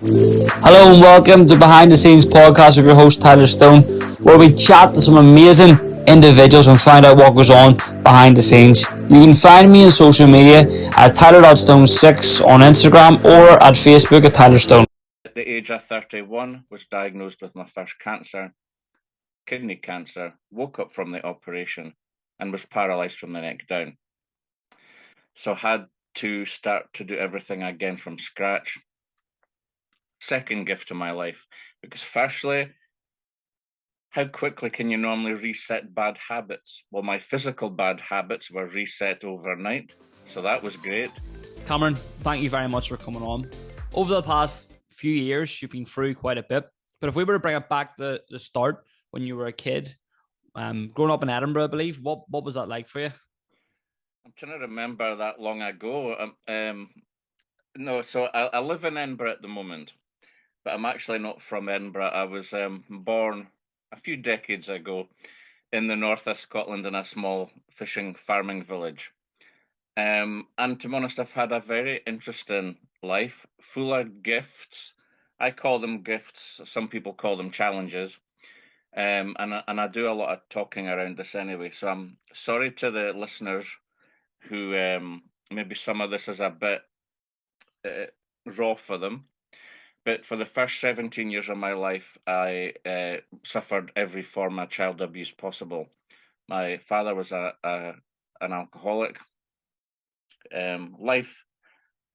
Hello and welcome to Behind the Scenes podcast with your host Tyler Stone, where we chat to some amazing individuals and find out what goes on behind the scenes. You can find me on social media at Tyler.Stone6 on Instagram or at Facebook at Tyler Stone. At the age of 31, was diagnosed with my first cancer, kidney cancer, woke up from the operation and was paralyzed from the neck down. So had to start to do everything again from scratch. Second gift to my life, because firstly, how quickly can you normally reset bad habits? Well, my physical bad habits were reset overnight, so that was great. Cameron, thank you very much for coming on. Over the past few years, you've been through quite a bit, but if we were to bring it back to the start when you were a kid, growing up in Edinburgh, I believe, what was that like for you? I'm trying to remember that long ago. No, so I live in Edinburgh at the moment, but I'm actually not from Edinburgh. I was born a few decades ago in the north of Scotland in a small fishing farming village. And to be honest, I've had a very interesting life, full of gifts. I call them gifts. Some people call them challenges. And I do a lot of talking around this anyway. So I'm sorry to the listeners who maybe some of this is a bit raw for them. But for the first 17 years of my life, I suffered every form of child abuse possible. My father was an alcoholic. Life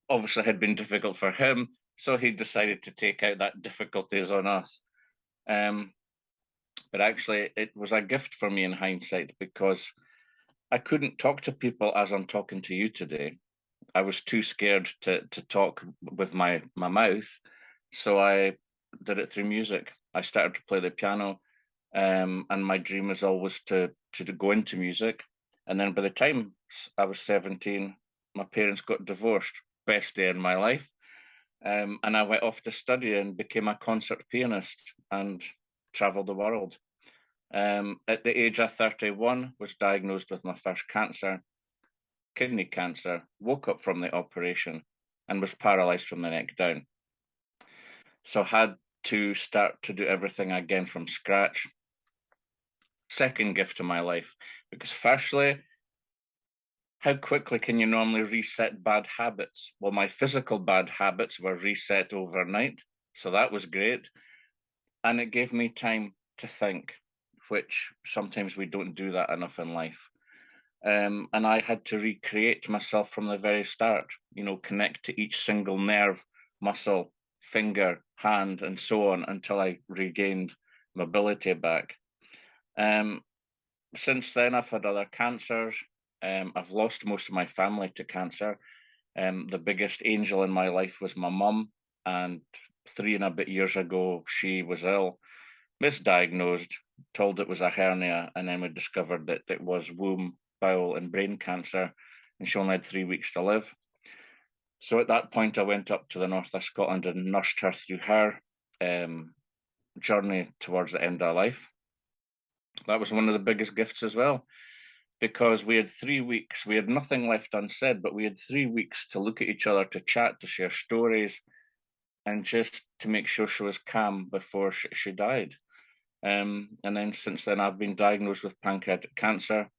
obviously had been difficult for him, so he decided to take out that difficulties on us. But actually, it was a gift for me in hindsight because I couldn't talk to people as I'm talking to you today. I was too scared to talk with my mouth, so I did it through music. I started to play the piano, and my dream was always to go into music. And then by the time I was 17, my parents got divorced. Best day in my life. And I went off to study and became a concert pianist and traveled the world. At the age of 31, was diagnosed with my first cancer, kidney cancer, woke up from the operation and was paralyzed from the neck down. So had to start to do everything again from scratch. Second gift to my life, because firstly, how quickly can you normally reset bad habits? Well, my physical bad habits were reset overnight, so that was great. And it gave me time to think, which sometimes we don't do that enough in life. And I had to recreate myself from the very start, connect to each single nerve, muscle, finger, hand, and so on until I regained mobility back. Since then, I've had other cancers. I've lost most of my family to cancer. The biggest angel in my life was my mum, and 3 and a bit years ago, she was ill, misdiagnosed, told it was a hernia, and then we discovered that it was womb, bowel, and brain cancer, and she only had 3 weeks to live. So at that point, I went up to the north of Scotland and nursed her through her journey towards the end of life. That was one of the biggest gifts as well, because we had 3 weeks, we had nothing left unsaid, but we had 3 weeks to look at each other, to chat, to share stories, and just to make sure she was calm before she died. And then since then, I've been diagnosed with pancreatic cancer.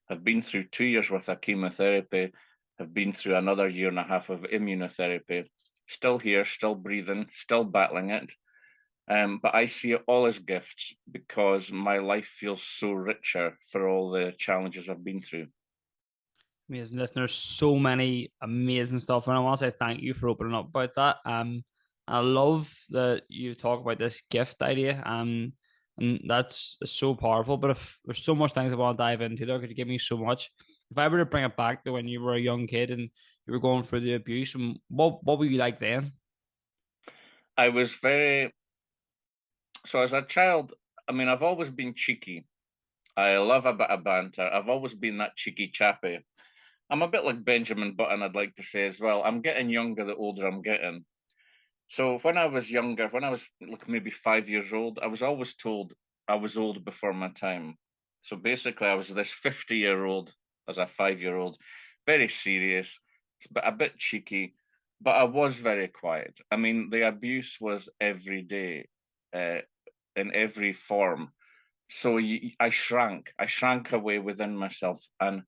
I've been through 2 years worth of chemotherapy, have been through another year and a half of immunotherapy, still here, still breathing, still battling it. But I see it all as gifts because my life feels so richer for all the challenges I've been through. Amazing. Listen, there's so many amazing stuff, and I want to say thank you for opening up about that. I love that you talk about this gift idea. And that's so powerful. But if there's so much things I want to dive into there, could you give me so much? If I were to bring it back to when you were a young kid and you were going through the abuse, and what were you like then? I was very, so as a child, I mean, I've always been cheeky. I love a bit of banter. I've always been that cheeky chappy. I'm a bit like Benjamin Button, I'd like to say as well. I'm getting younger the older I'm getting. So when I was younger, when I was like maybe 5 years old, I was always told I was old before my time. So basically, I was this 50-year-old as a 5-year-old, very serious, but a bit cheeky. but I was very quiet. I mean, the abuse was every day, in every form. So I shrank. I shrank away within myself, and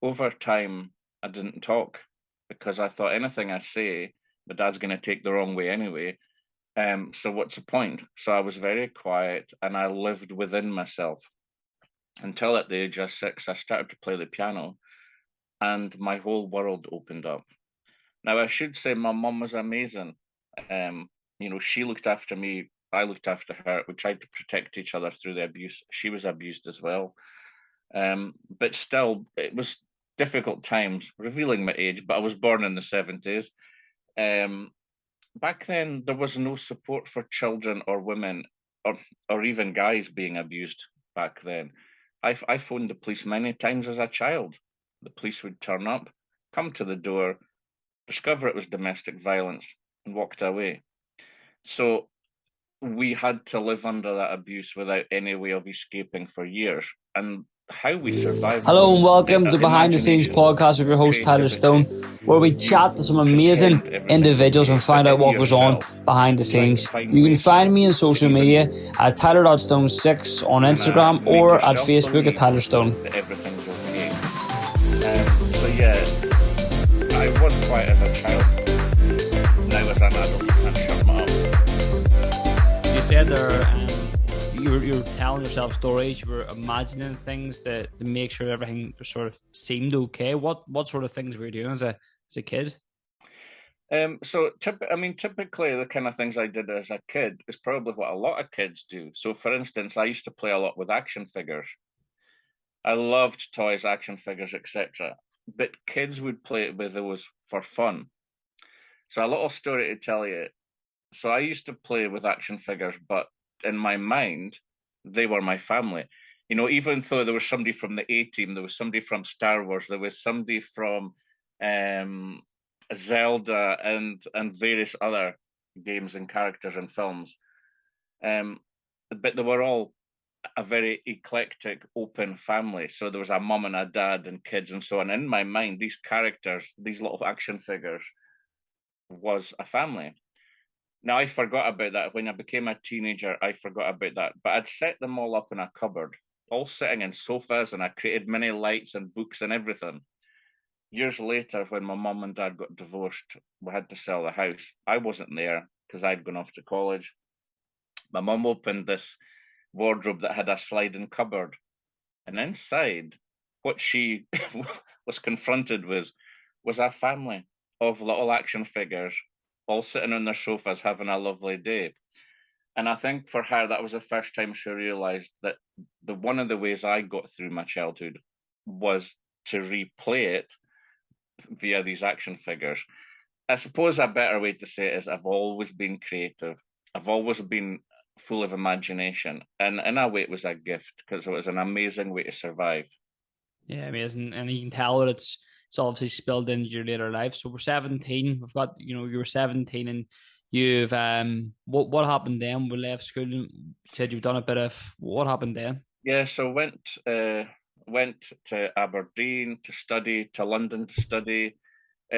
over time, I didn't talk because I thought anything I say, my dad's going to take the wrong way anyway. So what's the point? So I was very quiet, and I lived within myself until at the age of 6, I started to play the piano, and my whole world opened up. Now, I should say my mum was amazing. Um, she looked after me. I looked after her. We tried to protect each other through the abuse. She was abused as well. But still, it was difficult times, revealing my age, but I was born in the 70s. Um, Back then, there was no support for children or women or even guys being abused back then. I phoned the police many times as a child. The police would turn up, come to the door, discover it was domestic violence, and walked away. So we had to live under that abuse without any way of escaping for years. And how we survived Hello and welcome to Behind the Scenes imagination, podcast with your host Tyler Stone, creativity, where we you chat to some amazing pretend everything's individuals okay, and find but out in what goes on yourself, behind the trying to scenes. find You can ways find me on to social even media at Tyler.Stone6 on kind of Instagram make or at yourself Facebook at believe Tyler Stone. that everything's okay. So yeah, I was quiet as a child. Now as an adult, you can't shut me up. You said there you were telling yourself stories, you were imagining things to make sure everything sort of seemed okay. What sort of things were you doing as a kid? Typically the kind of things I did as a kid is probably what a lot of kids do. So for instance, I used to play a lot with action figures. I loved toys, action figures, etc. But kids would play with those for fun. So a little story to tell you. So I used to play with action figures, but in my mind, they were my family. Even though there was somebody from the A Team, there was somebody from Star Wars, there was somebody from um, Zelda and various other games and characters and films. But they were all a very eclectic, open family. So there was a mum and a dad and kids and so on. In my mind, these characters, these little action figures, was a family. Now, I forgot about that. When I became a teenager, I forgot about that. But I'd set them all up in a cupboard, all sitting in sofas, and I created many lights and books and everything. Years later, when my mum and dad got divorced, we had to sell the house. I wasn't there because I'd gone off to college. My mum opened this wardrobe that had a sliding cupboard, and inside, what she was confronted with was a family of little action figures, all sitting on their sofas having a lovely day. And I think for her, that was the first time she realized that one of the ways I got through my childhood was to replay it via these action figures. I suppose a better way to say it is I've always been creative. I've always been full of imagination. And in a way, it was a gift because it was an amazing way to survive. Yeah, amazing. And you can tell that it's obviously spilled into your later life. So we're 17. We've got, you were 17 and you've what happened then? We left school and you said you've done a bit of what happened then? Yeah, so went to Aberdeen to study, to London to study,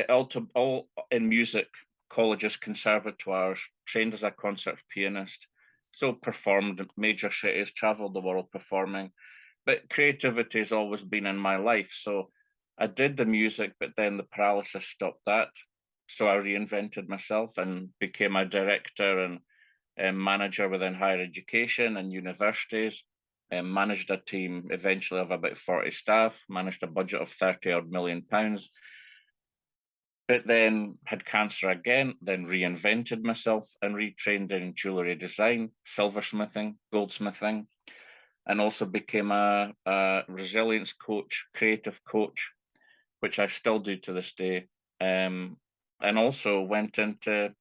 all in music colleges, conservatoires, trained as a concert pianist. So performed in major cities, travelled the world performing. But creativity has always been in my life. So I did the music, but then the paralysis stopped that. So I reinvented myself and became a director and manager within higher education and universities. Managed a team eventually of about 40 staff, managed a budget of 30 odd million pounds, but then had cancer again, then reinvented myself and retrained in jewellery design, silversmithing, goldsmithing, and also became a resilience coach, creative coach, which I still do to this day. And also went into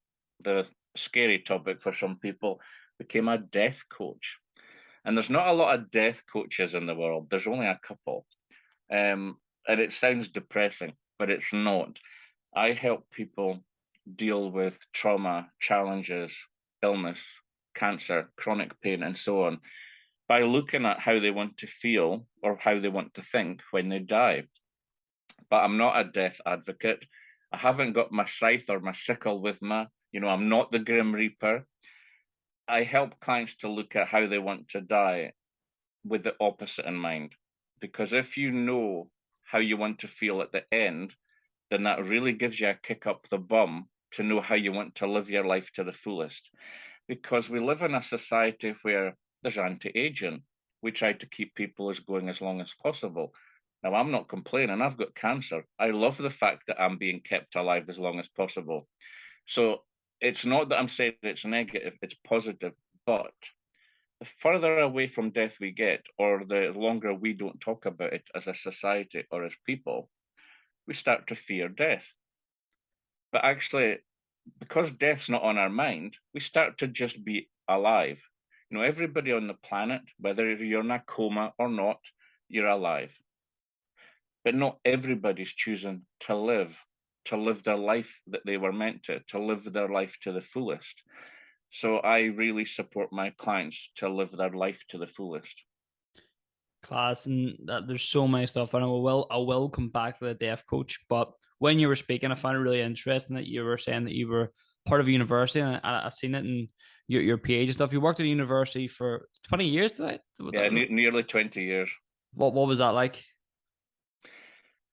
the scary topic for some people, became a death coach. And there's not a lot of death coaches in the world. There's only a couple. And it sounds depressing, but it's not. I help people deal with trauma, challenges, illness, cancer, chronic pain, and so on by looking at how they want to feel or how they want to think when they die. But I'm not a death advocate. I haven't got my scythe or my sickle with me. I'm not the Grim Reaper. I help clients to look at how they want to die with the opposite in mind. Because if you know how you want to feel at the end, then that really gives you a kick up the bum to know how you want to live your life to the fullest. Because we live in a society where there's anti-aging. We try to keep people going as long as possible. Now, I'm not complaining. I've got cancer. I love the fact that I'm being kept alive as long as possible. So it's not that I'm saying it's negative, it's positive. But the further away from death we get, or the longer we don't talk about it as a society or as people, we start to fear death. But actually, because death's not on our mind, we start to just be alive. Everybody on the planet, whether you're in a coma or not, you're alive. But not everybody's choosing to live their life that they were meant to live their life to the fullest. So I really support my clients to live their life to the fullest. Class, and that there's so many stuff, and I will come back to the deaf coach. But when you were speaking, I found it really interesting that you were saying that you were part of a university, and I seen it in your PhD and stuff. You worked at a university for 20 years, did Yeah, nearly 20 years. What was that like?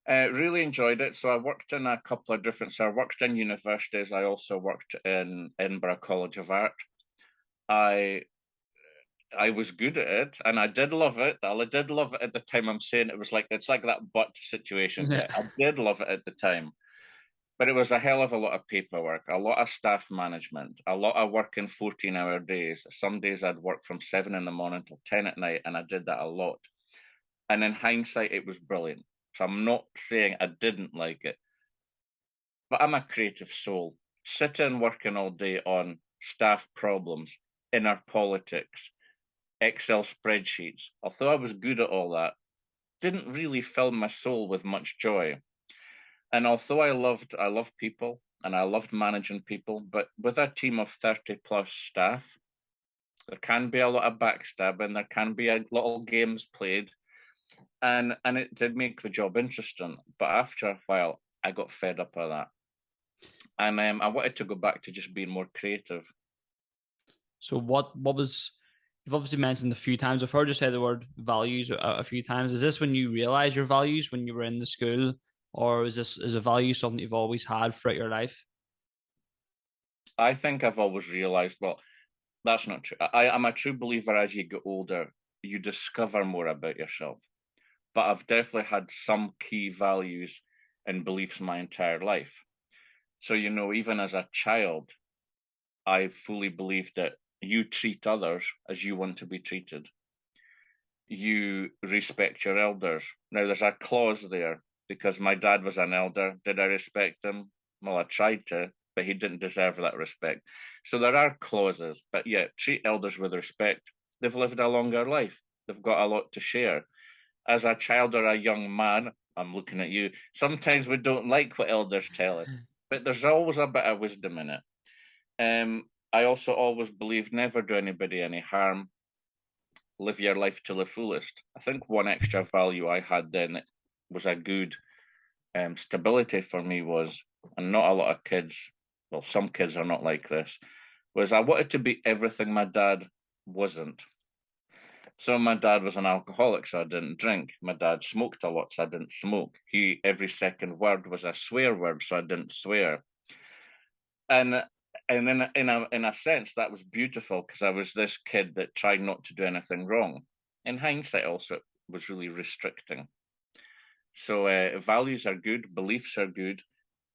Really enjoyed it. So I worked in a couple of different. So I worked in universities. I also worked in Edinburgh College of Art. I was good at it, and I did love it. I did love it at the time. I'm saying it's like that but situation. Yeah, I did love it at the time, but it was a hell of a lot of paperwork, a lot of staff management, a lot of working 14-hour days. Some days I'd work from 7 in the morning till 10 at night, and I did that a lot. And in hindsight, it was brilliant. So I'm not saying I didn't like it, but I'm a creative soul. Sitting working all day on staff problems, inner politics, Excel spreadsheets, although I was good at all that, didn't really fill my soul with much joy. And although I loved people and I loved managing people, but with a team of 30 plus staff, there can be a lot of backstabbing, there can be a little games played, and it did make the job interesting. But after a while, I got fed up of that, and I wanted to go back to just being more creative. So what was, you've obviously mentioned a few times. I've heard you say the word values a few times. Is this when you realize your values when you were in the school, or is a value something you've always had throughout your life? I think I've always realized, well, that's not true. I'm a true believer as you get older, you discover more about yourself. But I've definitely had some key values and beliefs my entire life. So, even as a child, I fully believed that you treat others as you want to be treated. You respect your elders. Now, there's a clause there because my dad was an elder. Did I respect him? Well, I tried to, but he didn't deserve that respect. So there are clauses, but yeah, treat elders with respect. They've lived a longer life. They've got a lot to share. As a child or a young man, I'm looking at you, sometimes we don't like what elders tell us, but there's always a bit of wisdom in it. I also always believe never do anybody any harm, live your life to the fullest. I think one extra value I had then that was a good stability for me was, and not a lot of kids, well, some kids are not like this, was I wanted to be everything my dad wasn't. So my dad was an alcoholic, so I didn't drink. My dad smoked a lot, so I didn't smoke. Every second word was a swear word, so I didn't swear. And in a sense, that was beautiful because I was this kid that tried not to do anything wrong. In hindsight, also, it was really restricting. So values are good, beliefs are good,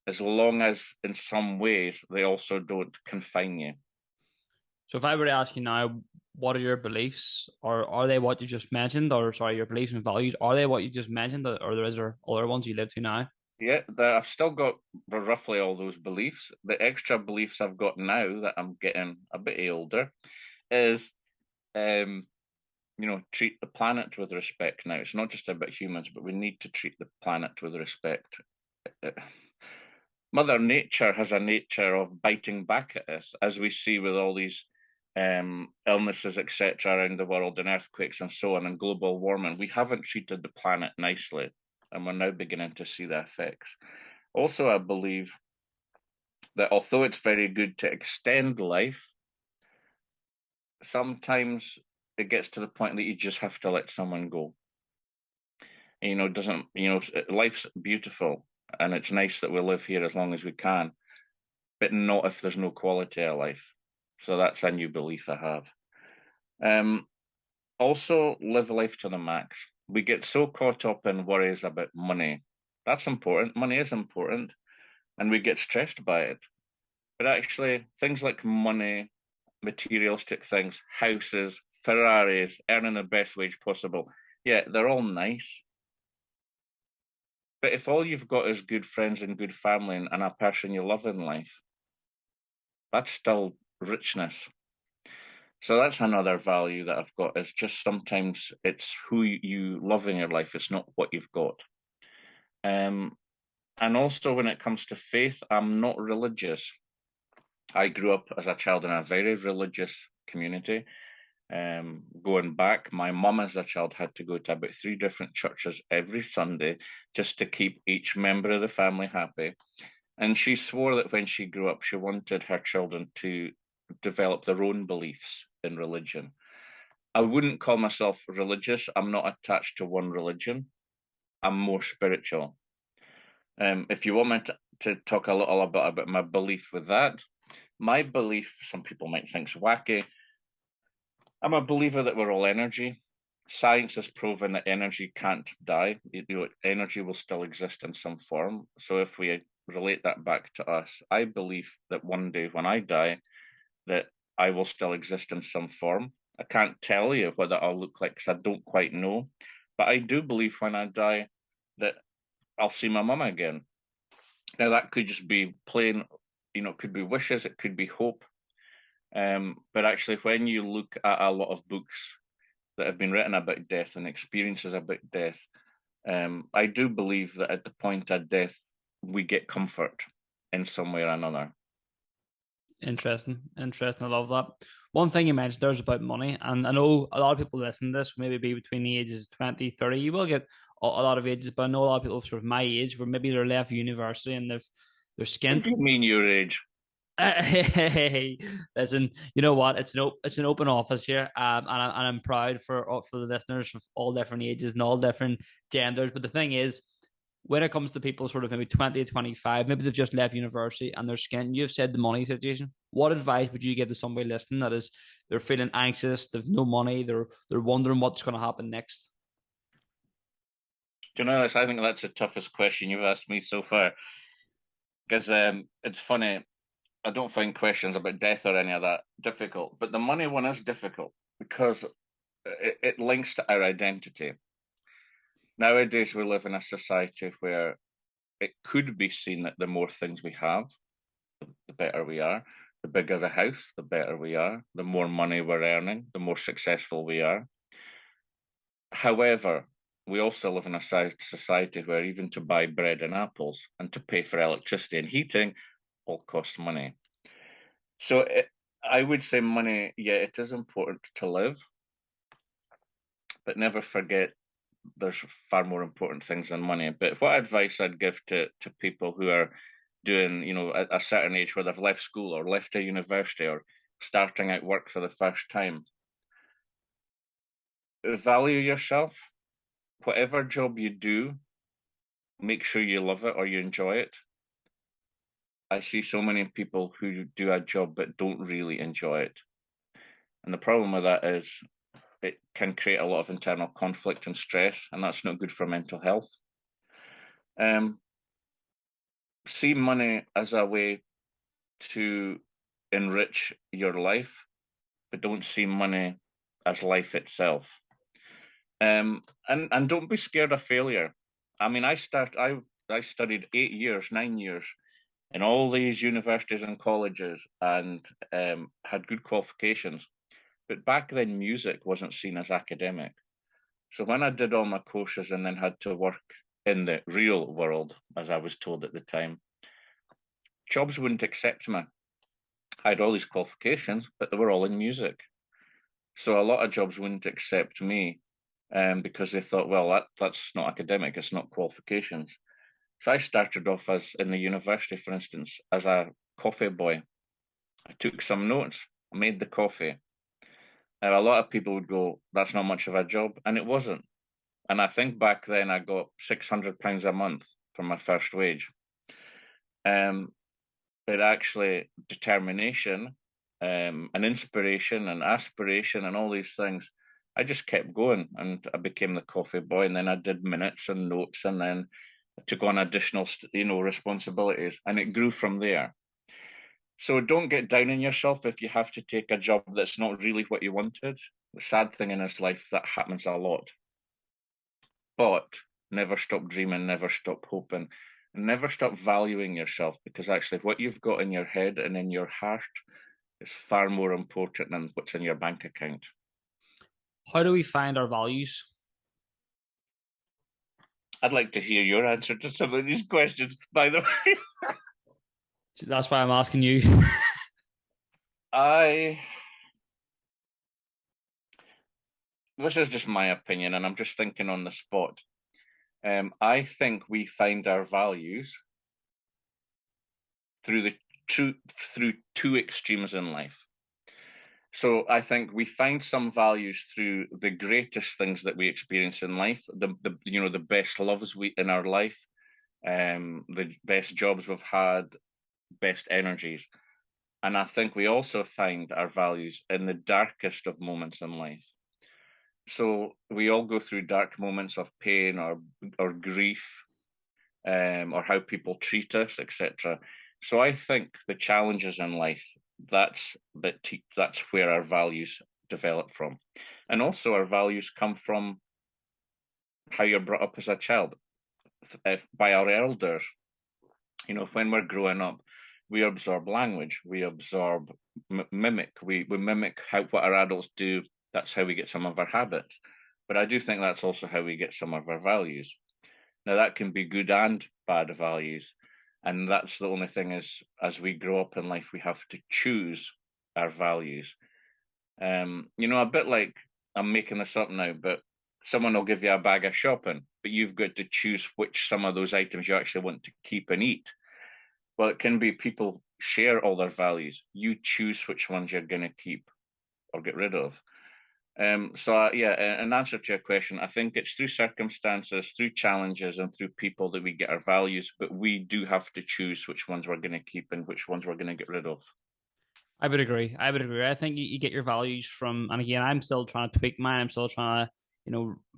as long as in some ways they also don't confine you. So if I were to ask you now, what are your beliefs, or are they what you just mentioned, or sorry, your beliefs and values, are they what you just mentioned, or is there other ones you live to now? Yeah, I've still got roughly all those beliefs. The extra beliefs I've got now that I'm getting a bit older is, um, treat the planet with respect now. It's not just about humans, but we need to treat the planet with respect. Mother Nature has a nature of biting back at us, as we see with all these illnesses, etc., around the world, and earthquakes and so on, and global warming. We haven't treated the planet nicely, and we're now beginning to see the effects. Also, I believe that although it's very good to extend life, sometimes it gets to the point that you just have to let someone go. Doesn't, life's beautiful and it's nice that we live here as long as we can, but not if there's no quality of life. So that's a new belief I have. Also, live life to the max. We get so caught up in worries about money. That's important. Money is important, and we get stressed by it. But actually, things like money, materialistic things, houses, Ferraris, earning the best wage possible, yeah, they're all nice. But if all you've got is good friends and good family and a person you love in life, that's still richness. So that's another value that I've got, is just sometimes it's who you love in your life, it's not what you've got. And also when it comes to faith, I'm not religious. I grew up as a child in a very religious community. Going back, my mum as a child had to go to about 3 different churches every Sunday just to keep each member of the family happy. And she swore that when she grew up, she wanted her children to develop their own beliefs in religion. I wouldn't call myself religious. I'm not attached to one religion. I'm more spiritual. If you want me to talk a little about my belief with that, my belief, some people might think is wacky. I'm a believer that we're all energy. Science has proven that energy can't die. Energy will still exist in some form. So if we relate that back to us, I believe that one day when I die, that I will still exist in some form. I can't tell you what I'll look like because I don't quite know. But I do believe when I die that I'll see my mum again. Now that could just be plain, it could be wishes, it could be hope. But actually, when you look at a lot of books that have been written about death and experiences about death, I do believe that at the point of death, we get comfort in some way or another. Interesting. Interesting. I love that. One thing you mentioned there's about money, and I know a lot of people listen to this, maybe be between the ages 20, 30. You will get a lot of ages, but I know a lot of people sort of my age where maybe they're left university and they're What skint. do you mean your age? Hey, listen, you know what? It's an open office here, and I'm proud for the listeners of all different ages and all different genders. But the thing is, when it comes to people sort of maybe 20 to 25, maybe they've just left university and they're skint. You've said the money situation. What advice would you give to somebody listening that is they're feeling anxious, they've no money, they're wondering what's going to happen next? Do you know this? I think that's the toughest question you've asked me so far. Because it's funny, I don't find questions about death or any of that difficult, but the money one is difficult because it links to our identity. Nowadays, we live in a society where it could be seen that the more things we have, the better we are. The bigger the house, the better we are. The more money we're earning, the more successful we are. However, we also live in a society where even to buy bread and apples and to pay for electricity and heating all costs money. So I would say money, yeah, it is important to live, but never forget there's far more important things than money. But what advice I'd give to people who are doing, at a certain age where they've left school or left a university or starting out work for the first time, value yourself. Whatever job you do, make sure you love it or you enjoy it. I see so many people who do a job but don't really enjoy it. And the problem with that is it can create a lot of internal conflict and stress, and that's not good for mental health. Um, See money as a way to enrich your life, but don't see money as life itself. And don't be scared of failure. I mean, I studied 8 years, 9 years in all these universities and colleges, and had good qualifications. But back then, music wasn't seen as academic. So when I did all my courses and then had to work in the real world, as I was told at the time, jobs wouldn't accept me. I had all these qualifications, but they were all in music. So a lot of jobs wouldn't accept me because they thought, well, that's not academic, it's not qualifications. So I started off as in the university, for instance, as a coffee boy. I took some notes, I made the coffee. Now, a lot of people would go, that's not much of a job, and it wasn't. And I think back then I got £600 a month for my first wage. But actually, determination, and inspiration and aspiration and all these things, I just kept going, and I became the coffee boy, and then I did minutes and notes, and then I took on additional, responsibilities, and it grew from there. So don't get down on yourself if you have to take a job that's not really what you wanted. The sad thing in this life, that happens a lot. But never stop dreaming, never stop hoping, and never stop valuing yourself, because actually what you've got in your head and in your heart is far more important than what's in your bank account. How do we find our values? I'd like to hear your answer to some of these questions, by the way. That's why I'm asking you. I This is just my opinion, and I'm just thinking on the spot. I think we find our values through two extremes in life. So I think we find some values through the greatest things that we experience in life, the best loves in our life, the best jobs we've had, best energies. And I think we also find our values in the darkest of moments in life. So we all go through dark moments of pain or grief, or how people treat us, etc. So I think the challenges in life, that's where our values develop from, and also our values come from how you're brought up as a child, by our elders. When we're growing up, we absorb language, we absorb mimic, we mimic what our adults do. That's how we get some of our habits. But I do think that's also how we get some of our values. Now, that can be good and bad values. And that's the only thing is, as we grow up in life, we have to choose our values. A bit like, I'm making this up now, but someone will give you a bag of shopping, but you've got to choose which some of those items you actually want to keep and eat. Well, it can be people share all their values. You choose which ones you're going to keep or get rid of. In answer to your question, I think it's through circumstances, through challenges, and through people that we get our values, but we do have to choose which ones we're going to keep and which ones we're going to get rid of. I would agree. I think you get your values from, and again, I'm still trying to tweak mine. I'm still trying to,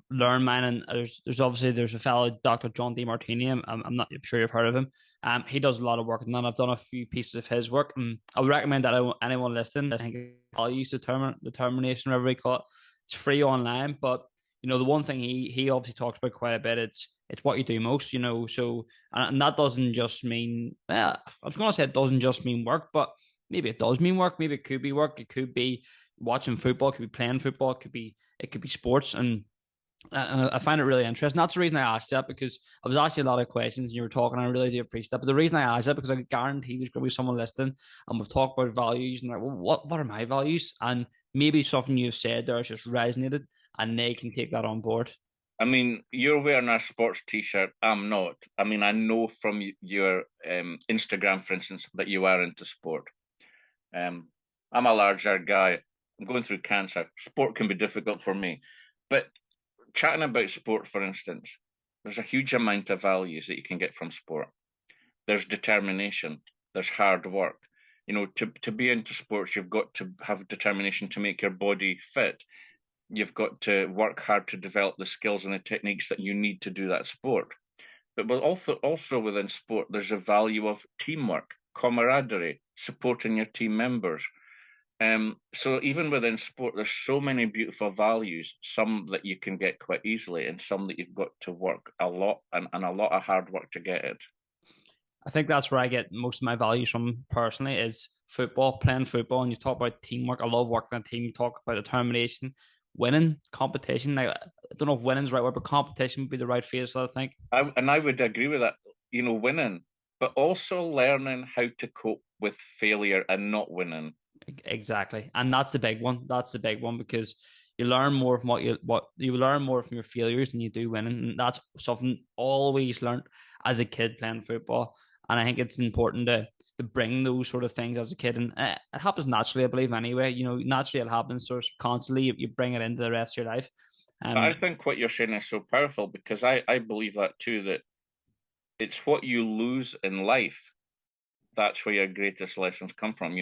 learn mine. And there's a fellow, Dr. John Demartini. I'm not sure you've heard of him. He does a lot of work, and then I've done a few pieces of his work. And I would recommend that anyone listening, I think values determination, whatever we call it, it's free online. But the one thing he obviously talks about quite a bit, it's what you do most. So and that doesn't just mean, well, I was going to say it doesn't just mean work, but maybe it does mean work. Maybe it could be work. It could be watching football. It could be playing football. It could be sports. And I find it really interesting. That's the reason I asked that, because I was asking a lot of questions and you were talking, and I really do appreciate that. But the reason I asked that, because I guarantee there's going to be someone listening and we've talked about values and like, well, what are my values? And maybe something you've said there has just resonated and they can take that on board. I mean, you're wearing a sports T-shirt. I'm not. I mean, I know from your Instagram, for instance, that you are into sport. I'm a larger guy. I'm going through cancer. Sport can be difficult for me. But chatting about sport, for instance, there's a huge amount of values that you can get from sport. There's determination. There's hard work. To be into sports, you've got to have determination to make your body fit. You've got to work hard to develop the skills and the techniques that you need to do that sport. But also within sport, there's a value of teamwork, camaraderie, supporting your team members. So even within sport, there's so many beautiful values, some that you can get quite easily and some that you've got to work a lot and a lot of hard work to get it. I think that's where I get most of my values from personally, is football, playing football. And you talk about teamwork. I love working on a team. You talk about determination, winning, competition. Like, I don't know if winning's the right word, but competition would be the right phrase, I think. I would agree with that, winning, but also learning how to cope with failure and not winning. Exactly. And that's the big one. That's the big one, because you learn more from what you learn more from your failures than you do winning. And that's something always learned. as a kid playing football. And I think it's important to bring those sort of things as a kid. And it happens naturally, I believe, anyway. Naturally it happens sort of constantly. You bring it into the rest of your life. I think what you're saying is so powerful, because I believe that too, that it's what you lose in life, that's where your greatest lessons come from.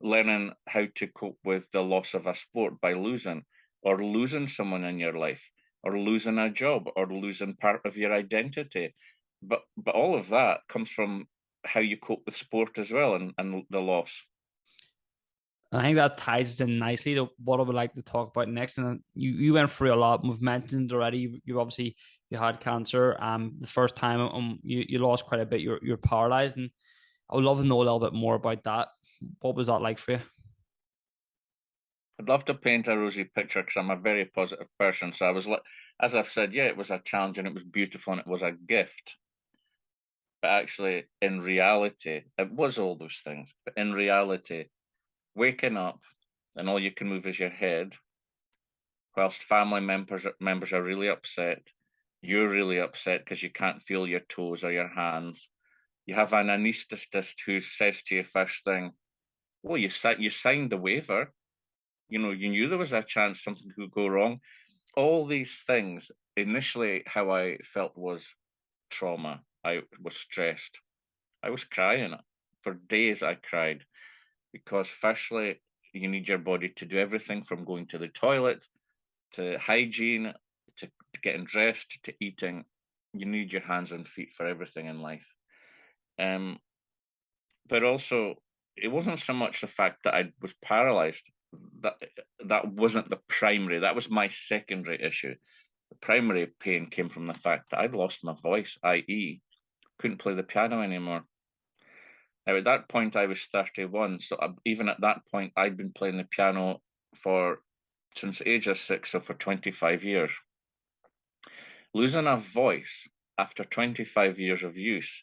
Learning how to cope with the loss of a sport by losing, or losing someone in your life, or losing a job, or losing part of your identity. But all of that comes from how you cope with sport as well, and the loss. I think that ties us in nicely to what I would like to talk about next. And you went through a lot. We've mentioned already. You obviously you had cancer. The first time you lost quite a bit. You're paralyzed, and I would love to know a little bit more about that. What was that like for you? I'd love to paint a rosy picture because I'm a very positive person. So I was like, as I've said, yeah, it was a challenge and it was beautiful and it was a gift. But actually, in reality, it was all those things. But in reality, waking up and all you can move is your head, whilst family members are really upset, you're really upset because you can't feel your toes or your hands. You have an anaesthetist who says to you first thing, "Well, you signed the waiver. You knew there was a chance something could go wrong." All these things, initially, how I felt was trauma. I was stressed. I was crying. For days I cried, because firstly, you need your body to do everything from going to the toilet to hygiene to getting dressed to eating. You need your hands and feet for everything in life. Um, but also, it wasn't so much the fact that I was paralyzed. That that wasn't the primary. That was my secondary issue. The primary pain came from the fact that I'd lost my voice, i.e., couldn't play the piano anymore. Now, at that point, I was 31, so even at that point, I'd been playing the piano for since the age of 6, so for 25 years. Losing a voice after 25 years of use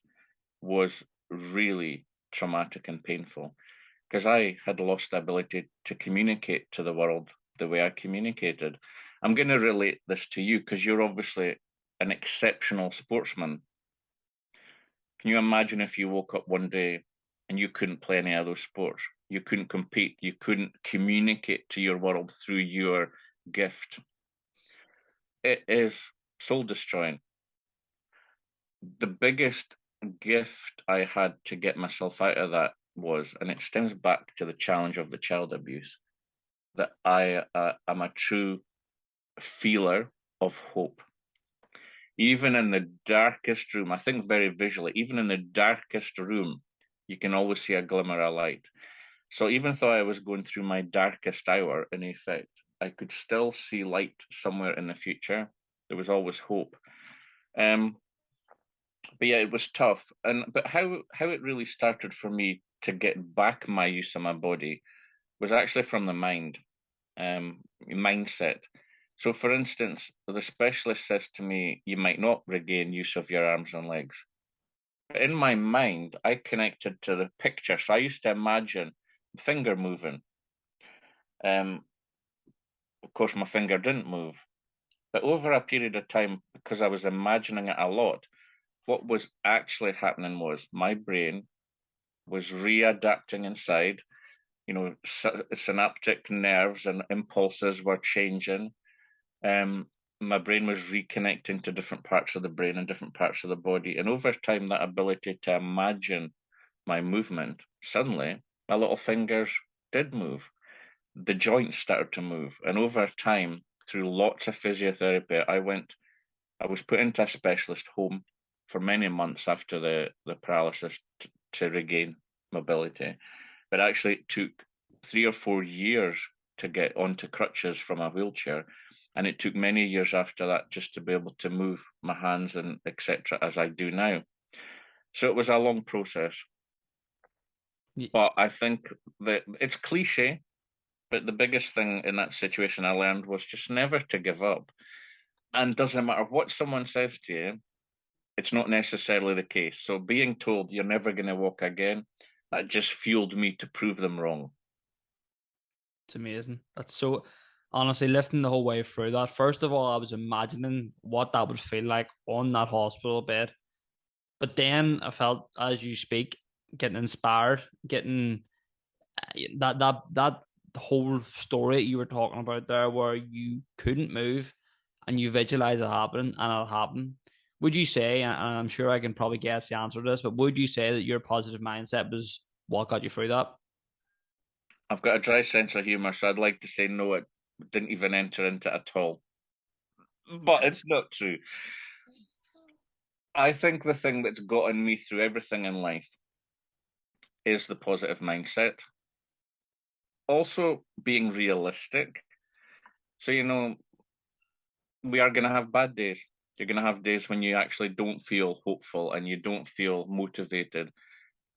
was really traumatic and painful, because I had lost the ability to communicate to the world the way I communicated. I'm going to relate this to you because you're obviously an exceptional sportsman. Can you imagine if you woke up one day and you couldn't play any of those sports? You couldn't compete. You couldn't communicate to your world through your gift. It is soul destroying. The biggest gift I had to get myself out of that was, and it stems back to the challenge of the child abuse, that I am a true feeler of hope. Even in the darkest room, I think very visually, even in the darkest room, you can always see a glimmer of light. So even though I was going through my darkest hour, in effect, I could still see light somewhere in the future. There was always hope. Um, but yeah, it was tough. But how it really started for me to get back my use of my body was actually from the mindset. So, for instance, the specialist says to me, "You might not regain use of your arms and legs." But in my mind, I connected to the picture. So I used to imagine finger moving. Um, of course, my finger didn't move. But over a period of time, because I was imagining it a lot, what was actually happening was my brain was readapting inside. Synaptic nerves and impulses were changing. Um, my brain was reconnecting to different parts of the brain and different parts of the body. And over time, that ability to imagine my movement, suddenly my little fingers did move. The joints started to move. And over time, through lots of physiotherapy, I was put into a specialist home for many months after the paralysis to regain mobility. But actually, it took 3 or 4 years to get onto crutches from a wheelchair. And it took many years after that just to be able to move my hands and etc. as I do now. So it was a long process. But I think that it's cliche, but the biggest thing in that situation I learned was just never to give up. And doesn't matter what someone says to you, it's not necessarily the case. So being told you're never going to walk again, that just fueled me to prove them wrong. It's amazing. That's so honestly listening the whole way through that. First of all, I was imagining what that would feel like on that hospital bed, But then I felt as you speak, getting inspired, getting that whole story you were talking about there, where you couldn't move and you visualize it happening and it happened. Would you say, and I'm sure I can probably guess the answer to this, but would you say that your positive mindset was what got you through that? I've got a dry sense of humour, so I'd like to say no, it didn't even enter into it at all. But it's not true. I think the thing that's gotten me through everything in life is the positive mindset. Also, being realistic. So, we are going to have bad days. You're going to have days when you actually don't feel hopeful and you don't feel motivated.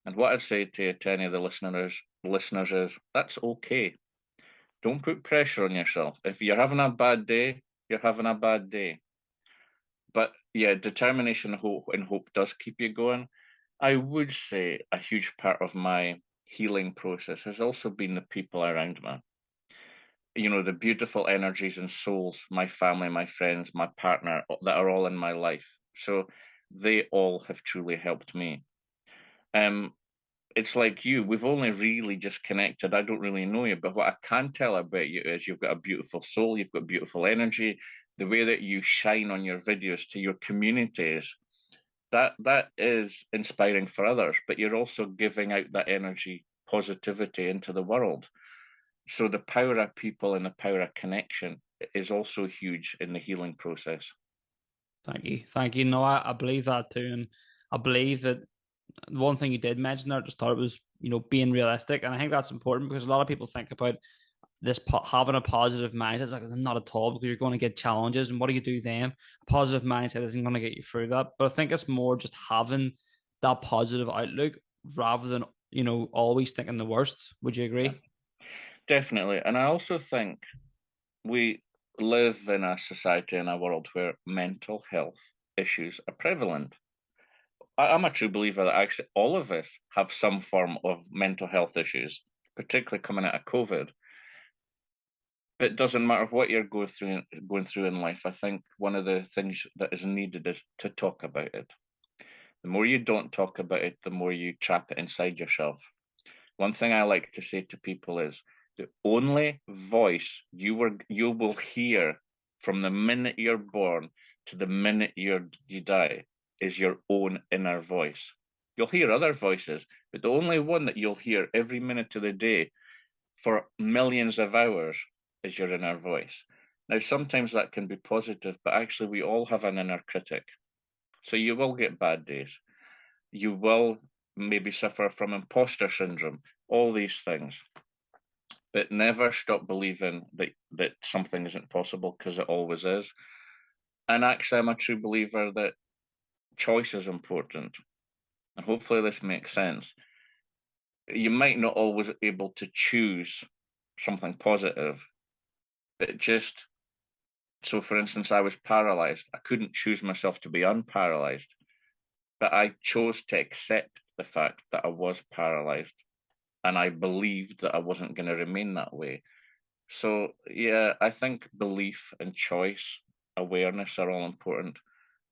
And what I'd say to any of the listeners is that's okay. Don't put pressure on yourself. If you're having a bad day, you're having a bad day. But yeah, determination and hope does keep you going. I would say a huge part of my healing process has also been the people around me. The beautiful energies and souls, my family, my friends, my partner, that are all in my life. So they all have truly helped me. Um, it's like you, we've only really just connected. I don't really know you, but what I can tell about you is you've got a beautiful soul, you've got beautiful energy. The way that you shine on your videos to your communities, that is inspiring for others, but you're also giving out that energy, positivity into the world. So the power of people and the power of connection is also huge in the healing process. Thank you. Thank you. No, I believe that too. And I believe that one thing you did mention there at the start was, being realistic. And I think that's important because a lot of people think about this having a positive mindset. It's like, not at all, because you're going to get challenges. And what do you do then? A positive mindset isn't going to get you through that. But I think it's more just having that positive outlook rather than, always thinking the worst. Would you Yeah, agree? definitely. And I also think we live in a society and a world where mental health issues are prevalent. I'm a true believer that actually all of us have some form of mental health issues, particularly coming out of COVID. But it doesn't matter what you're going through in life. I think one of the things that is needed is to talk about it. The more you don't talk about it, the more you trap it inside yourself. One thing I like to say to people is the only voice you will hear from the minute you're born to the minute you die is your own inner voice. You'll hear other voices, but the only one that you'll hear every minute of the day for millions of hours is your inner voice. Now, sometimes that can be positive, but actually, we all have an inner critic. So you will get bad days. You will maybe suffer from imposter syndrome, all these things. But never stop believing that something isn't possible, because it always is. And actually, I'm a true believer that choice is important. And hopefully, this makes sense. You might not always be able to choose something positive, but just so, for instance, I was paralyzed. I couldn't choose myself to be unparalyzed, but I chose to accept the fact that I was paralyzed, and I believed that I wasn't going to remain that way. So, yeah, I think belief and choice, awareness are all important.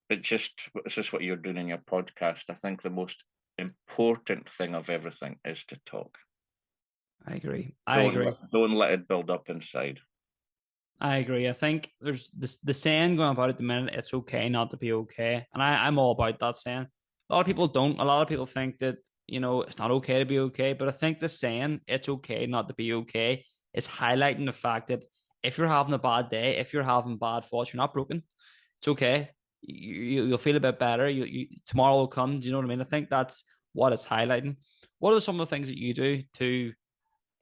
But it's just what you're doing in your podcast. I think the most important thing of everything is to talk. I agree. I Don't agree. let, don't let it build up inside. I agree. I think there's this the saying going about at the minute, it's okay not to be okay. And I'm all about that saying. A lot of people don't. A lot of people think that, it's not okay to be okay. But I think the saying, it's okay not to be okay, is highlighting the fact that if you're having a bad day, if you're having bad thoughts, you're not broken. It's okay. You'll feel a bit better. Tomorrow will come. Do you know what I mean? I think that's what it's highlighting. What are some of the things that you do to,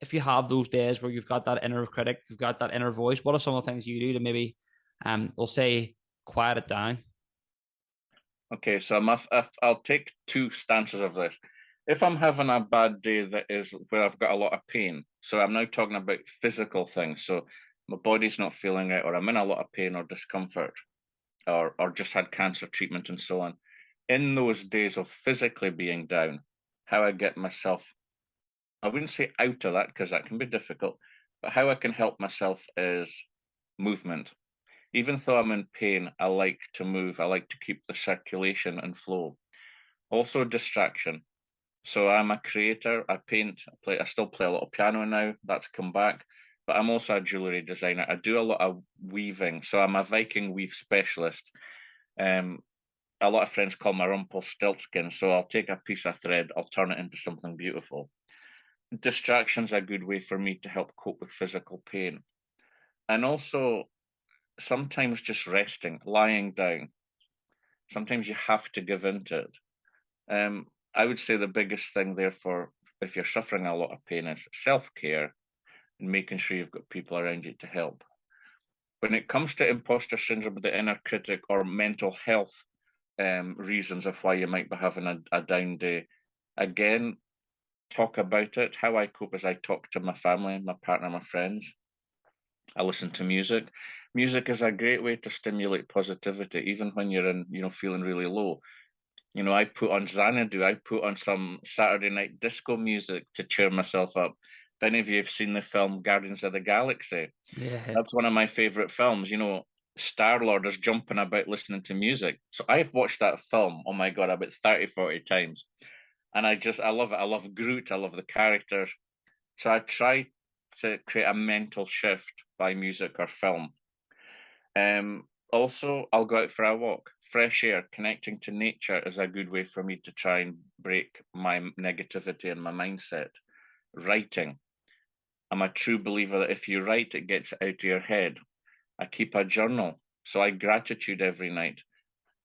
if you have those days where you've got that inner critic, you've got that inner voice, what are some of the things you do to maybe, we'll say, quiet it down? Okay, so I'll take two stances of this. If I'm having a bad day that is where I've got a lot of pain, so I'm now talking about physical things, so my body's not feeling right, or I'm in a lot of pain or discomfort, or just had cancer treatment and so on. In those days of physically being down, how I get myself, I wouldn't say out of that because that can be difficult, but how I can help myself is movement. Even though I'm in pain, I like to move. I like to keep the circulation and flow. Also distraction. So I'm a creator. I paint. I still play a lot of piano now. That's come back. But I'm also a jewellery designer. I do a lot of weaving. So I'm a Viking weave specialist. Um, a lot of friends call me Rumpelstiltskin. So I'll take a piece of thread, I'll turn it into something beautiful. Distraction's a good way for me to help cope with physical pain. And also sometimes just resting, lying down. Sometimes you have to give into it. I would say the biggest thing, therefore, if you're suffering a lot of pain, is self-care and making sure you've got people around you to help. When it comes to imposter syndrome, the inner critic, or mental health reasons of why you might be having a down day, again, talk about it. How I cope is I talk to my family, my partner, my friends. I listen to music. Music is a great way to stimulate positivity, even when you're feeling really low. I put on Xanadu. I put on some Saturday night disco music to cheer myself up. If any of you have seen the film Guardians of the Galaxy, Yeah. that's one of my favorite films. Star-Lord is jumping about listening to music. So I've watched that film, oh my God, about 30, 40 times. And I love it. I love Groot. I love the characters. So I try to create a mental shift by music or film. Also, I'll go out for a walk. Fresh air, connecting to nature is a good way for me to try and break my negativity and my mindset. Writing. I'm a true believer that if you write, it gets out of your head. I keep a journal, so I gratitude every night.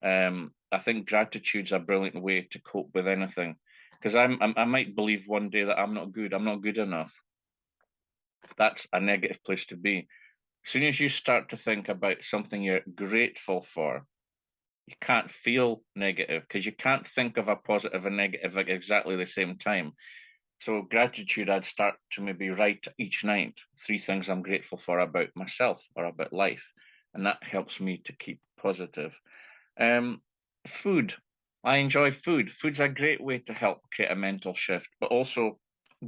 I think gratitude's a brilliant way to cope with anything, because I might believe one day that I'm not good. I'm not good enough. That's a negative place to be. As soon as you start to think about something you're grateful for, you can't feel negative because you can't think of a positive and negative at exactly the same time. So gratitude, I'd start to maybe write each night 3 things I'm grateful for about myself or about life, and that helps me to keep positive. Um, Food. I enjoy food. Food's a great way to help create a mental shift, but also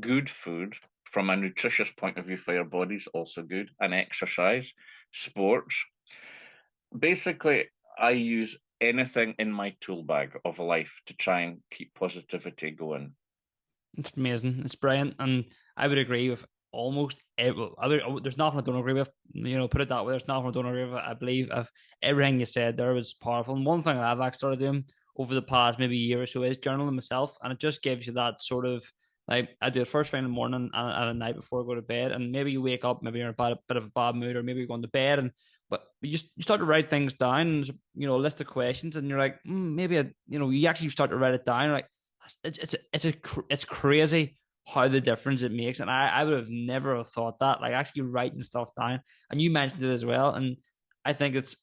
good food from a nutritious point of view for your body is also good. And exercise, sports. Basically, I use anything in my tool bag of life to try and keep positivity going. It's amazing. It's brilliant, and I would agree with almost every. There's nothing I don't agree with. Put it that way. There's nothing I don't agree with. I believe if everything you said there was powerful. And one thing that I've actually started doing over the past maybe year or so is journaling myself, and it just gives you that sort of like I do it first thing in the morning and at night before I go to bed, and maybe you wake up, maybe you're in a bit of a bad mood, or maybe you're going to bed, and but you start to write things down, and a list of questions, and you're like, maybe you actually start to write it down, like it's crazy how the difference it makes, and I would have never have thought that, like actually writing stuff down, and you mentioned it as well, and I think it's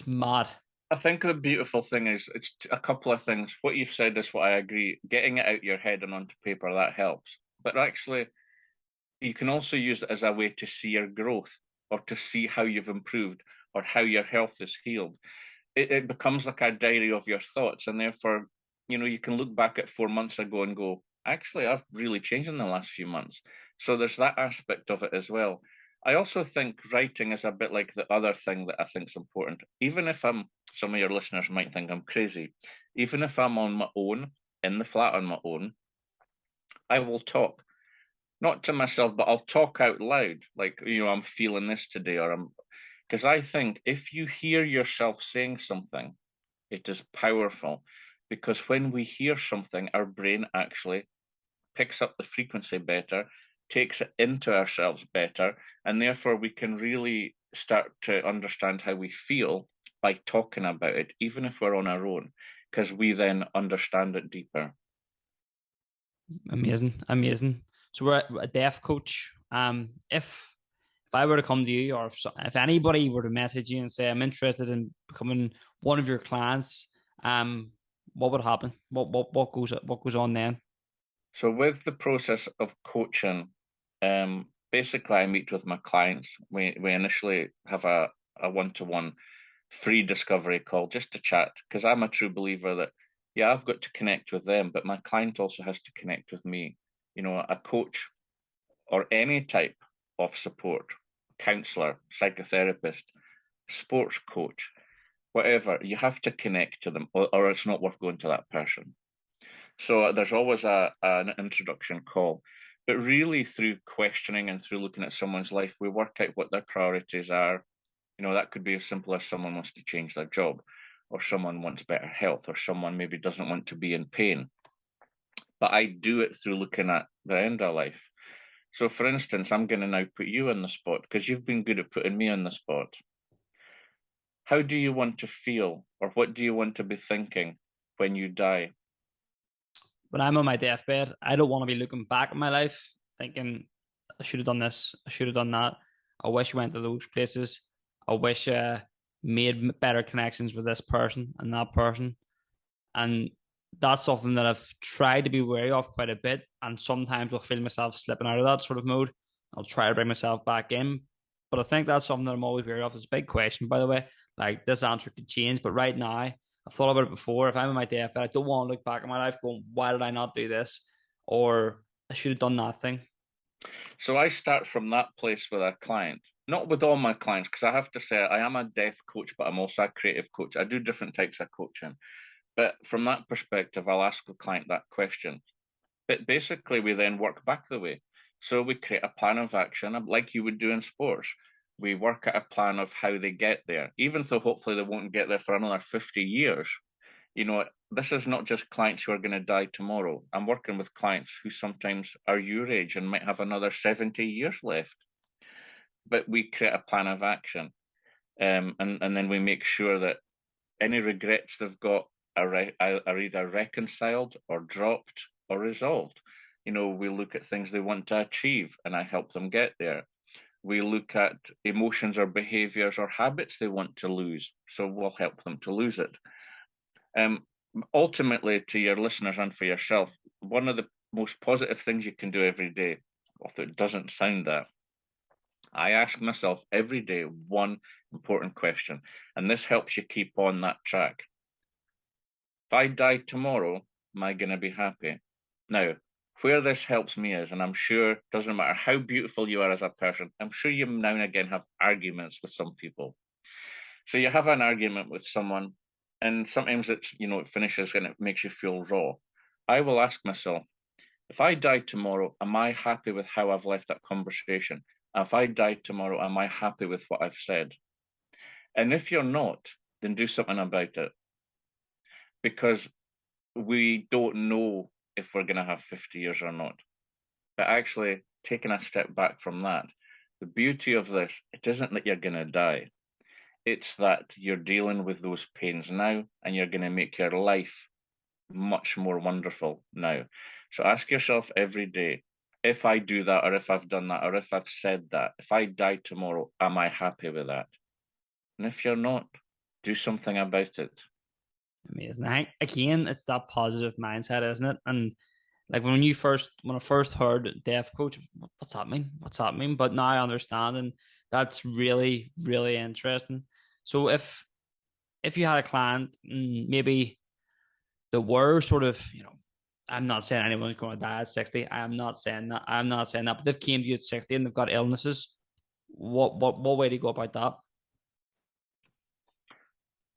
mad. I think the beautiful thing is it's a couple of things. What you've said is what I agree. Getting it out your head and onto paper, that helps. But actually, you can also use it as a way to see your growth or to see how you've improved or how your health is healed. It becomes like a diary of your thoughts, and therefore, you can look back at 4 months ago and go, actually, I've really changed in the last few months. So there's that aspect of it as well. I also think writing is a bit like the other thing that I think is important. Even if some of your listeners might think I'm crazy, even if I'm on my own, in the flat on my own, I will talk. Not to myself, but I'll talk out loud. Like, I'm feeling this today, because I think if you hear yourself saying something, it is powerful, because when we hear something, our brain actually picks up the frequency better, takes it into ourselves better, and therefore we can really start to understand how we feel by talking about it, even if we're on our own, because we then understand it deeper. Amazing, amazing. So we're a deaf coach. If I were to come to you, or if anybody were to message you and say I'm interested in becoming one of your clients, what would happen? What goes on then? So with the process of coaching, basically I meet with my clients. We initially have a one-to-one free discovery call just to chat, because I'm a true believer that, yeah, I've got to connect with them, but my client also has to connect with me. A coach or any type of support, counselor, psychotherapist, sports coach, whatever, you have to connect to them, or it's not worth going to that person. So there's always an introduction call. But really, through questioning and through looking at someone's life, we work out what their priorities are. That could be as simple as someone wants to change their job, or someone wants better health, or someone maybe doesn't want to be in pain. But I do it through looking at the end of life. So, for instance, I'm going to now put you on the spot because you've been good at putting me on the spot. How do you want to feel, or what do you want to be thinking when you die? When I'm on my deathbed, I don't want to be looking back at my life thinking I should have done this, I should have done that. I wish I went to those places. I wish I made better connections with this person and that person. And that's something that I've tried to be wary of quite a bit. And sometimes I'll feel myself slipping out of that sort of mode. I'll try to bring myself back in. But I think that's something that I'm always wary of. It's a big question, by the way. Like, this answer could change. But right now, I thought about it before. If I'm in my deathbed, I don't want to look back at my life going, why did I not do this? Or I should have done that thing. So I start from that place with a client, not with all my clients, because I have to say I am a death coach, but I'm also a creative coach. I do different types of coaching. But from that perspective, I'll ask the client that question. But basically, we then work back the way. So we create a plan of action, like you would do in sports. We work out a plan of how they get there, even though hopefully they won't get there for another 50 years. This is not just clients who are going to die tomorrow. I'm working with clients who sometimes are your age and might have another 70 years left. But we create a plan of action. And then we make sure that any regrets they've got are either reconciled or dropped or resolved. We look at things they want to achieve and I help them get there. We look at emotions or behaviors or habits they want to lose. So we'll help them to lose it. Ultimately, to your listeners and for yourself, one of the most positive things you can do every day, although it doesn't sound that, I ask myself every day one important question, and this helps you keep on that track. If I die tomorrow, am I going to be happy? Now, where this helps me is, and I'm sure doesn't matter how beautiful you are as a person, I'm sure you now and again have arguments with some people. So you have an argument with someone, and sometimes it finishes and it makes you feel raw. I will ask myself, if I die tomorrow, am I happy with how I've left that conversation? If I die tomorrow, am I happy with what I've said? And if you're not, then do something about it. Because we don't know if we're going to have 50 years or not. But actually, taking a step back from that, the beauty of this, it isn't that you're going to die. It's that you're dealing with those pains now and you're going to make your life much more wonderful now. So ask yourself every day, if I do that, or if I've done that, or if I've said that, if I die tomorrow, am I happy with that? And if you're not, do something about it. Amazing. Again, it's that positive mindset, isn't it? And like when I first heard deaf coach, what's that mean? What's that mean? But now I understand, and that's really, really interesting. So if you had a client, maybe the were sort of, I'm not saying anyone's going to die at 60. I am not saying that. I'm not saying that. But they've came to you at 60 and they've got illnesses. What way do you go about that?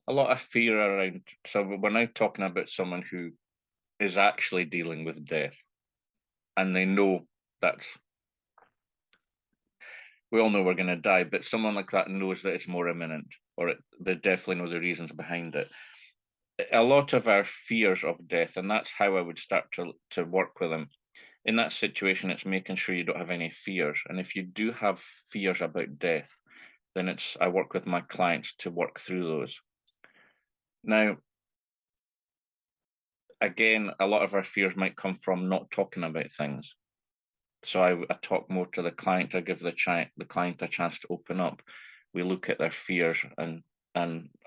A lot of fear around. So we're now talking about someone who is actually dealing with death, and they know that we all know we're going to die, but someone like that knows that it's more imminent, or they definitely know the reasons behind it. A lot of our fears of death, and that's how I would start to work with them. In that situation, it's making sure you don't have any fears. And if you do have fears about death, then I work with my clients to work through those. Now, again, a lot of our fears might come from not talking about things. So I talk more to the client. I give the client a chance to open up. We look at their fears and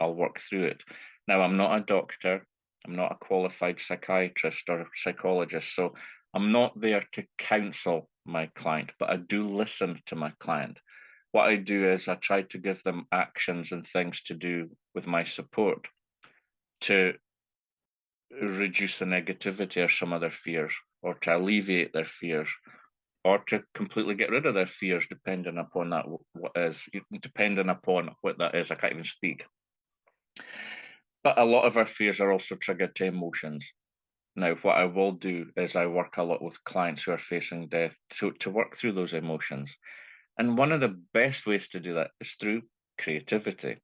I'll work through it. Now, I'm not a doctor. I'm not a qualified psychiatrist or psychologist. So I'm not there to counsel my client, but I do listen to my client. What I do is I try to give them actions and things to do with my support to reduce the negativity of some of their fears, or to alleviate their fears, or to completely get rid of their fears, depending upon that I can't even speak. But a lot of our fears are also triggered to emotions. Now, what I will do is I work a lot with clients who are facing death to work through those emotions. And one of the best ways to do that is through creativity,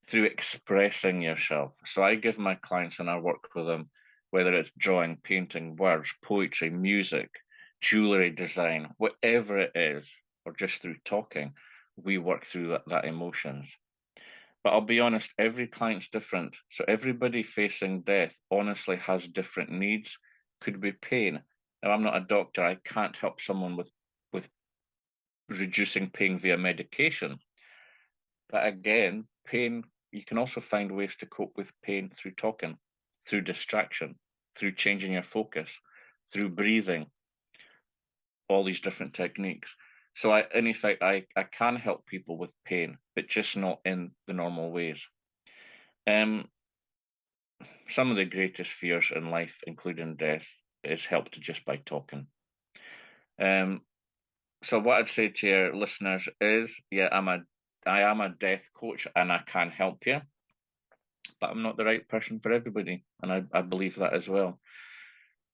through expressing yourself. So I give my clients and I work with them, whether it's drawing, painting, words, poetry, music, jewellery design, whatever it is, or just through talking, we work through that emotions. But I'll be honest, every client's different. So everybody facing death honestly has different needs. Could be pain. Now, I'm not a doctor. I can't help someone with reducing pain via medication. But again, pain, you can also find ways to cope with pain through talking, through distraction, through changing your focus, through breathing, all these different techniques. So in effect, I can help people with pain, but just not in the normal ways. Um, some of the greatest fears in life, including death, is helped just by talking. Um, so what I'd say to your listeners is, yeah, I am a death coach and I can help you, but I'm not the right person for everybody, and I believe that as well.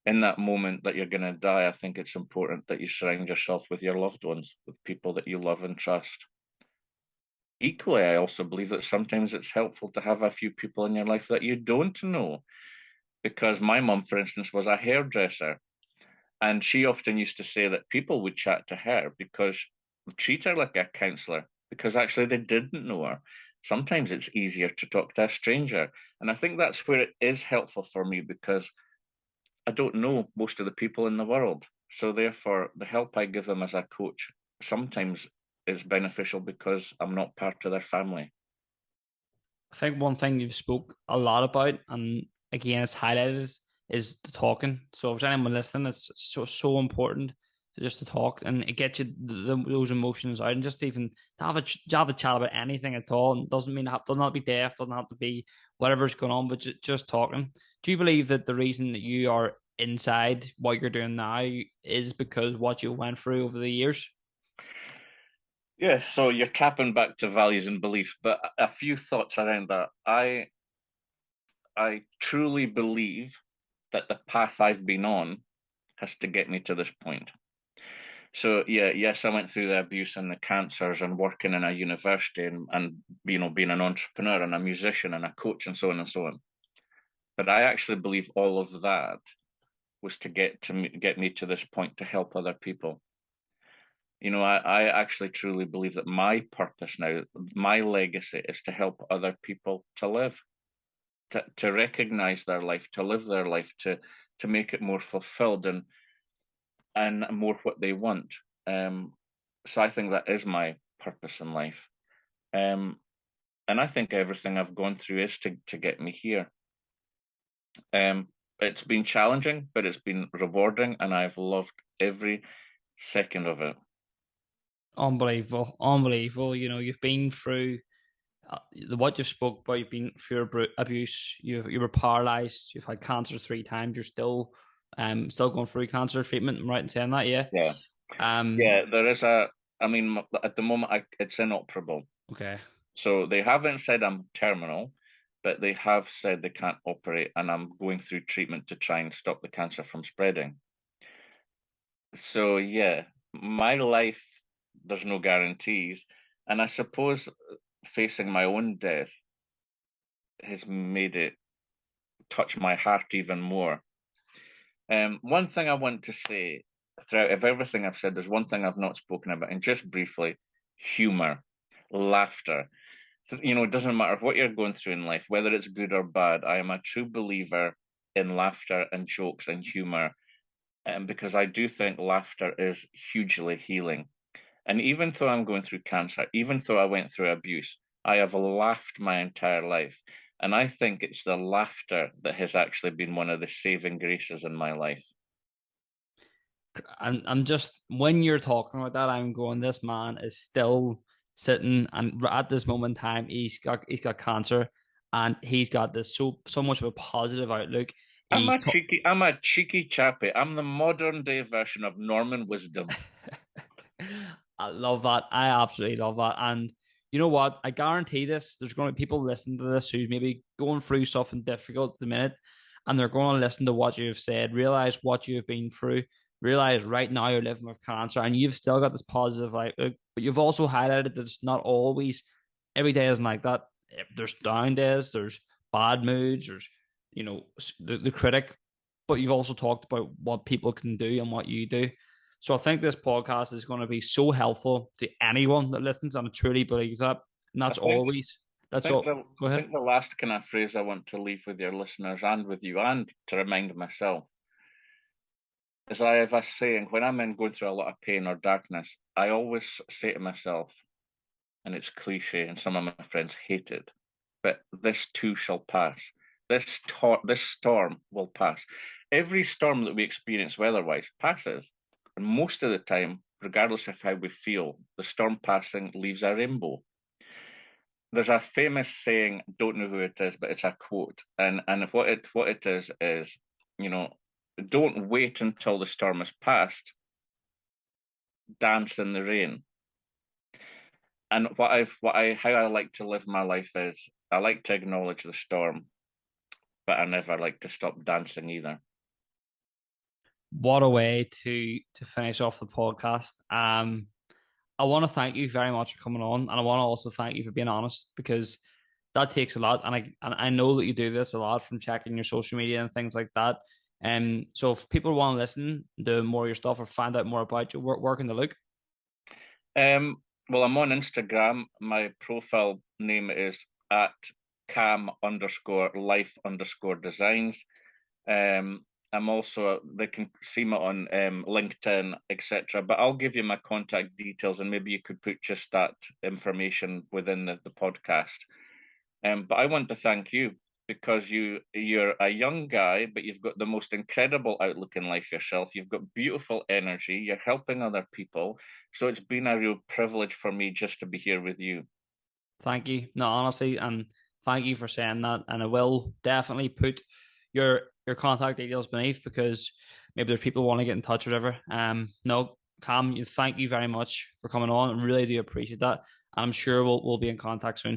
In that moment that you're going to die, I think it's important that you surround yourself with your loved ones, with people that you love and trust. Equally, I also believe that sometimes it's helpful to have a few people in your life that you don't know, because my mum, for instance, was a hairdresser. And she often used to say that people would chat to her because treat her like a counselor, because actually they didn't know her. Sometimes it's easier to talk to a stranger. And I think that's where it is helpful for me because I don't know most of the people in the world. So therefore, the help I give them as a coach sometimes is beneficial because I'm not part of their family. I think one thing you've spoke a lot about, and again, it's highlighted, is the talking. So if there's anyone listening, it's so important to just to talk and it gets you those emotions out, and just even to have a chat about anything at all. And doesn't mean doesn't have to be deaf, doesn't have to be whatever's going on, but just talking. Do you believe that the reason that you are inside what you're doing now is because what you went through over the years? Yeah, so you're tapping back to values and beliefs, but a few thoughts around that. I truly believe that the path I've been on has to get me to this point. So yeah, yes, I went through the abuse and the cancers and working in a university and being an entrepreneur and a musician and a coach and so on and so on. But I actually believe all of that was to get me to this point to help other people. I actually truly believe that my purpose now, my legacy is to help other people to live, to recognize their life, to live their life, to make it more fulfilled and more what they want. So I think that is my purpose in life. Um, and I think everything I've gone through is to get me here. It's been challenging, but it's been rewarding, and I've loved every second of it. Unbelievable, unbelievable. You've been through what you've spoke about. You've been through abuse. You were paralyzed. You've had cancer 3 times. You're still going through cancer treatment. I'm right in saying that, yeah. Yeah, Um. yeah. I mean, at the moment, it's inoperable. Okay. So they haven't said I'm terminal, but they have said they can't operate, and I'm going through treatment to try and stop the cancer from spreading. So yeah, my life, there's no guarantees, and I suppose facing my own death has made it touch my heart even more. One thing I want to say throughout of everything I've said, there's one thing I've not spoken about, and just briefly, humor, laughter. So, it doesn't matter what you're going through in life, whether it's good or bad. I am a true believer in laughter and jokes and humor, because I do think laughter is hugely healing. And even though I'm going through cancer, even though I went through abuse, I have laughed my entire life. And I think it's the laughter that has actually been one of the saving graces in my life. And I'm just when you're talking about that, I'm going. This man is still sitting, and at this moment in time, he's got cancer, and he's got this so much of a positive outlook. He I'm a cheeky chappy. I'm the modern day version of Norman Wisdom. I love that. I absolutely love that. And you know what? I guarantee this. There's going to be people listening to this who maybe going through something difficult at the minute, and they're going to listen to what you've said, realize what you've been through, realize right now you're living with cancer, and you've still got this positive outlook. But you've also highlighted that it's not always every day isn't like that. There's down days, there's bad moods, there's the critic, but you've also talked about what people can do and what you do. So I think this podcast is going to be so helpful to anyone that listens, and I truly believe that. And I that's think always that's think all. the Go I ahead. think the last kind of phrase I want to leave with your listeners and with you, and to remind myself, is I have a saying when I'm in going through a lot of pain or darkness, I always say to myself, and it's cliche, and some of my friends hate it, but this too shall pass. This storm will pass. Every storm that we experience weather-wise passes, and most of the time, regardless of how we feel, the storm passing leaves a rainbow. There's a famous saying, don't know who it is, but it's a quote, and what it is, you know, don't wait until the storm has passed. Dance in the rain. And how I like to live my life is I like to acknowledge the storm, but I never like to stop dancing either. What a way to finish off the podcast. I want to thank you very much for coming on, and I want to also thank you for being honest because that takes a lot, and I know that you do this a lot from checking your social media and things like that. So if people want to listen to more of your stuff or find out more about you, where can they look? Um, well, I'm on Instagram. My profile name is at cam underscore life underscore designs. I'm also they can see me on LinkedIn, etc. But I'll give you my contact details, and maybe you could put just that information within the podcast. But I want to thank you because you're a young guy, but you've got the most incredible outlook in life yourself. You've got beautiful energy. You're helping other people. So it's been a real privilege for me just to be here with you. Thank you. No, honestly, and thank you for saying that. And I will definitely put your contact details beneath because maybe there's people who want to get in touch or whatever. No, Cam, thank you very much for coming on. I really do appreciate that. I'm sure we'll be in contact soon.